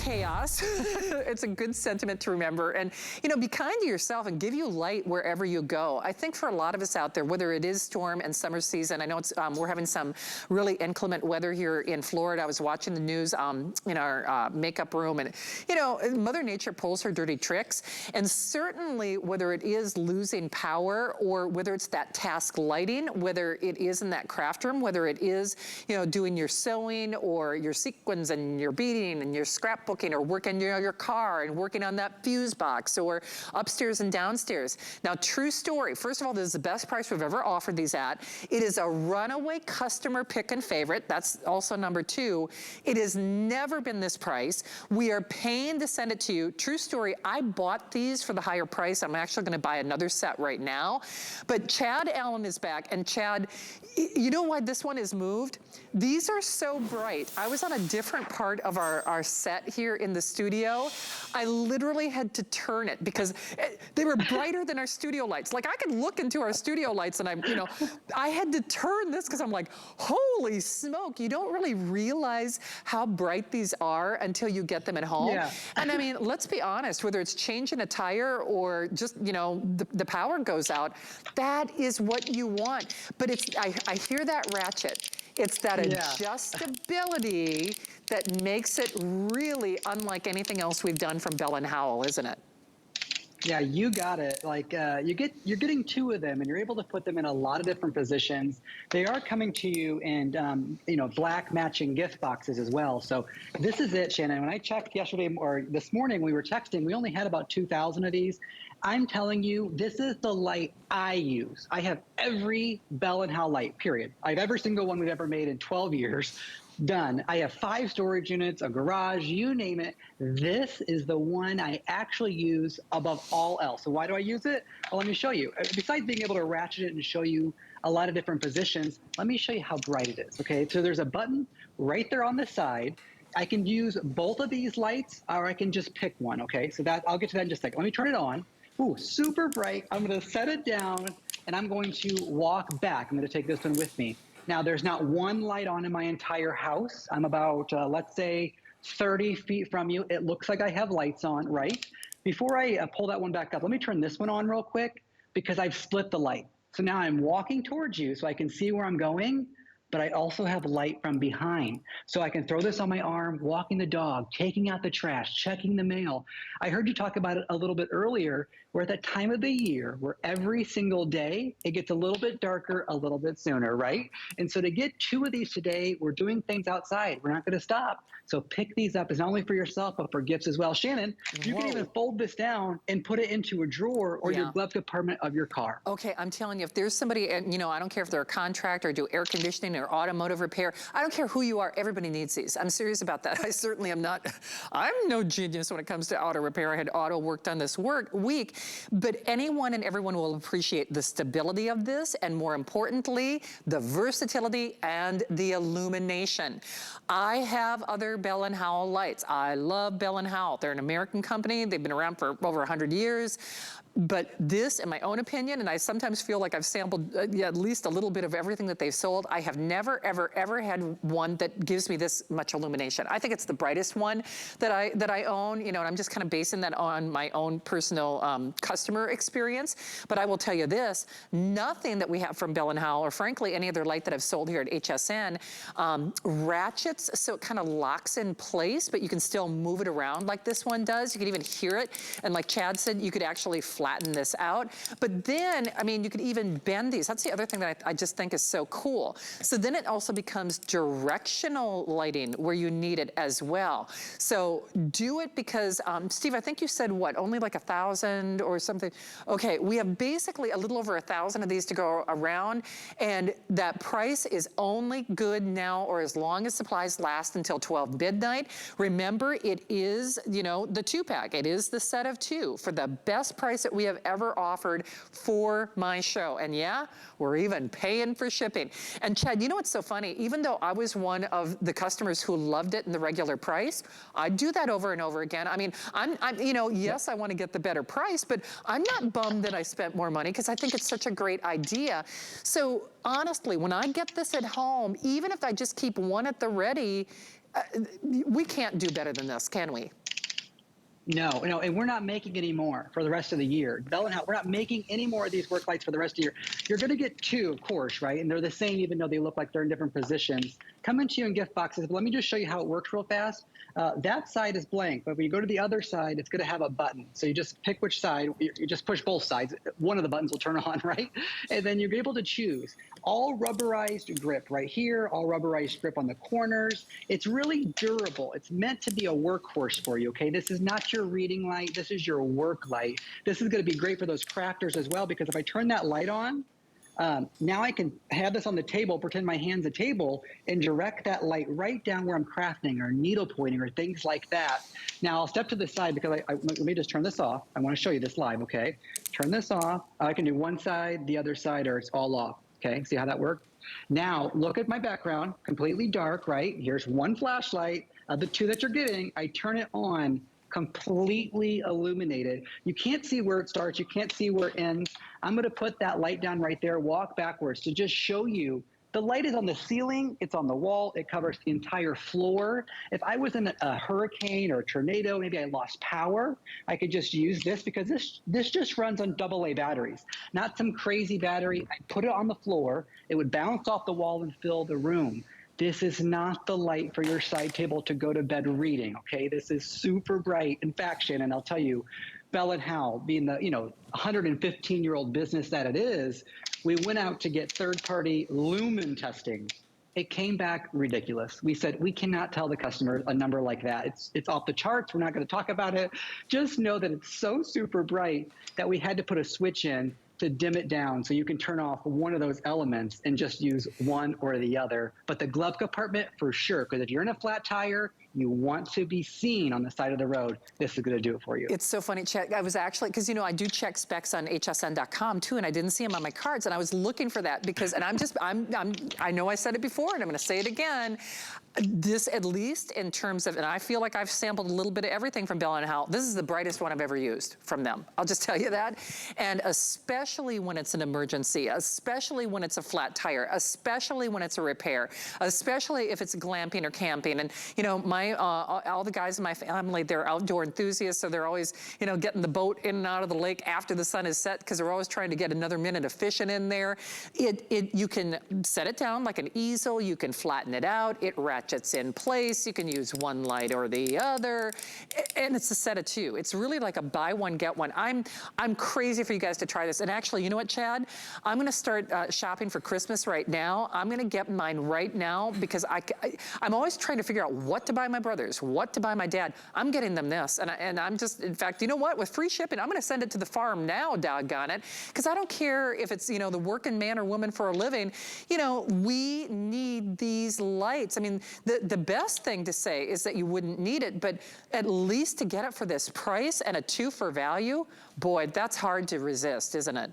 chaos. It's a good sentiment to remember. And, you know, be kind to yourself and give you light wherever you go. I think for a lot of us out there, whether it is storm and summer season, I know it's, we're having some really inclement weather here in Florida. I was watching the news in our makeup room, and, you know, Mother Nature pulls her dirty tricks. And certainly, whether it is losing power or whether it's that task lighting, whether it is in that craft room, whether it is, you know, doing your sewing or your sequins and your beading and your scrapbooking, or working, you know, your car and working on that fuse box, or upstairs and downstairs. Now, true story. First of all, this is the best price we've ever offered these at. It is a runaway customer pick and favorite. That's also number 2. It has never been this price. We are paying to send it to you. True story. I bought these for the higher price. I'm actually going to buy another set right now. But Chad Allen is back. And Chad, you know why this one is moved? These are so bright. I was on a different part of our set here in the studio. I literally had to turn it because they were brighter than our studio lights. Like, I could look into our studio lights and I had to turn this because I'm like, holy smoke, you don't really realize how bright these are until you get them at home. Yeah. And I mean, let's be honest, whether it's changing a tire or just, you know, the power goes out, that is what you want. But it's, I hear that ratchet. It's that adjustability that makes it really unlike anything else we've done from Bell & Howell, isn't it? Yeah, you got it. Like you're getting 2 of them, and you're able to put them in a lot of different positions. They are coming to you in you know, black matching gift boxes as well. So this is it, Shannon. When I checked yesterday or this morning, we were texting. We only had about 2,000 of these. I'm telling you, this is the light I use. I have every Bell & Howell light, period. I have every single one we've ever made in 12 years. Done. I have 5 storage units, a garage, you name it. This is the one I actually use above all else. So why do I use it? Well, let me show you. Besides being able to ratchet it and show you a lot of different positions, let me show you how bright it is. Okay, so there's a button right there on the side. I can use both of these lights, or I can just pick one. Okay, so that I'll get to that in just a second. Let me turn it on. Ooh, super bright. I'm going to set it down, and I'm going to walk back. I'm going to take this one with me. Now, there's not one light on in my entire house. I'm about, let's say, 30 feet from you. It looks like I have lights on, right? Before I pull that one back up, let me turn this one on real quick, because I've split the light. So now I'm walking towards you so I can see where I'm going, but I also have light from behind. So I can throw this on my arm, walking the dog, taking out the trash, checking the mail. I heard you talk about it a little bit earlier. We're at that time of the year where every single day it gets a little bit darker, a little bit sooner, right? And so to get 2 of these today, we're doing things outside. We're not going to stop. So pick these up. It's not only for yourself, but for gifts as well. Shannon, you can even fold this down and put it into a drawer or your glove compartment of your car. Okay, I'm telling you, if there's somebody, and you know, I don't care if they're a contractor or do air conditioning or automotive repair, I don't care who you are, everybody needs these. I'm serious about that. I certainly am not, I'm no genius when it comes to auto repair. I had auto work done this week, but anyone and everyone will appreciate the stability of this, and more importantly, the versatility and the illumination. I have other Bell & Howell lights. I love Bell & Howell. They're an American company. They've been around for over 100 years. But this, in my own opinion, and I sometimes feel like I've sampled at least a little bit of everything that they've sold, I have never, ever, ever had one that gives me this much illumination. I think it's the brightest one that I own, you know, and I'm just kind of basing that on my own personal customer experience. But I will tell you this, nothing that we have from Bell & Howell, or frankly, any other light that I've sold here at HSN, ratchets, so it kind of locks in place, but you can still move it around like this one does. You can even hear it. And like Chad said, you could actually flatten this out. But then, I mean, you could even bend these. That's the other thing that I just think is so cool. So then it also becomes directional lighting where you need it as well. So do it because, Steve, I think you said what, only like 1,000 or something? Okay, we have basically a little over 1,000 of these to go around, and that price is only good now or as long as supplies last until 12 midnight. Remember, it is, you know, the 2-pack. It is the set of 2 for the best price that we have ever offered for my show. And yeah, we're even paying for shipping. And Chad, you know what's so funny? Even though I was one of the customers who loved it in the regular price, I do that over and over again. I mean, I'm you know, yes, I want to get the better price, but I'm not bummed that I spent more money because I think it's such a great idea. So honestly, when I get this at home, even if I just keep one at the ready, We can't do better than this, can we? No, and we're not making any more for the rest of the year. Bell and Howell, we're not making any more of these work lights for the rest of the year. You're going to get 2, of course, right? And they're the same, even though they look like they're in different positions. Coming to you in gift boxes. But let me just show you how it works real fast. That side is blank, but when you go to the other side, it's going to have a button. So you just pick which side. You just push both sides. One of the buttons will turn on, right? And then you're able to choose. All rubberized grip right here, all rubberized grip on the corners. It's really durable. It's meant to be a workhorse for you, okay? This is not your reading light. This is your work light. This is going to be great for those crafters as well, because if I turn that light on, now I can have this on the table, pretend my hand's a table, and direct that light right down where I'm crafting or needle pointing or things like that. Now I'll step to the side because let me just turn this off. I want to show you this live, okay? Turn this off. I can do one side, the other side, or it's all off. Okay, see how that worked? Now, look at my background, completely dark, right? Here's one flashlight. Of the 2 that you're getting, I turn it on, completely illuminated. You can't see where it starts. You can't see where it ends. I'm going to put that light down right there, walk backwards to just show you. The light is on the ceiling, it's on the wall, it covers the entire floor. If I was in a hurricane or a tornado, maybe I lost power, I could just use this because this just runs on AA batteries, not some crazy battery. I put it on the floor, it would bounce off the wall and fill the room. This is not the light for your side table to go to bed reading, okay? This is super bright. In fact, Shannon, I'll tell you, Bell and Howell, being the 115-year-old business that it is, we went out to get third-party lumen testing. It came back ridiculous. We said, we cannot tell the customer a number like that. It's off the charts. We're not going to talk about it. Just know that it's so super bright that we had to put a switch in to dim it down so you can turn off one of those elements and just use one or the other. But the glove compartment for sure, because if you're in a flat tire, you want to be seen on the side of the road, this is going to do it for you. It's so funny, Chad. I was actually, because I do check specs on hsn.com too, and I didn't see them on my cards, and I was looking for that because, and I know I said it before, and I'm going to say it again. This, at least in terms of, and I feel like I've sampled a little bit of everything from Bell & Howell. This is the brightest one I've ever used from them. I'll just tell you that. And especially when it's an emergency, especially when it's a flat tire, especially when it's a repair, especially if it's glamping or camping. And all the guys in my family, they're outdoor enthusiasts, so they're always, getting the boat in and out of the lake after the sun is set because they're always trying to get another minute of fishing in there. You can set it down like an easel. You can flatten it out. It ratchets in place. You can use one light or the other, and it's a set of 2. It's really like a buy one get one. I'm crazy for you guys to try this. And actually, you know what, Chad? I'm going to start shopping for Christmas right now. I'm going to get mine right now because I'm always trying to figure out what to buy my brothers, what to buy my dad. I'm getting them this, and I'm just, in fact, you know what? With free shipping, I'm going to send it to the farm now, doggone it, because I don't care if it's the working man or woman for a living. We need these lights. I mean, the best thing to say is that you wouldn't need it, but at least to get it for this price and a 2 for value, boy, that's hard to resist, isn't it?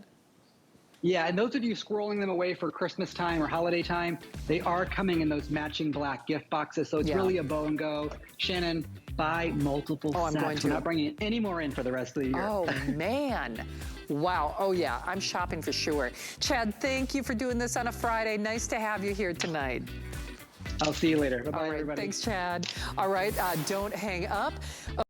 Yeah, and those of you squirreling them away for Christmas time or holiday time, they are coming in those matching black gift boxes, so it's really a bow and go. Shannon, buy multiple sets. I'm going to. We're not bringing any more in for the rest of the year. Oh, man. Wow. Oh, yeah, I'm shopping for sure. Chad, thank you for doing this on a Friday. Nice to have you here tonight. I'll see you later. Bye-bye, All right, everybody. thanks, Chad. All right, don't hang up.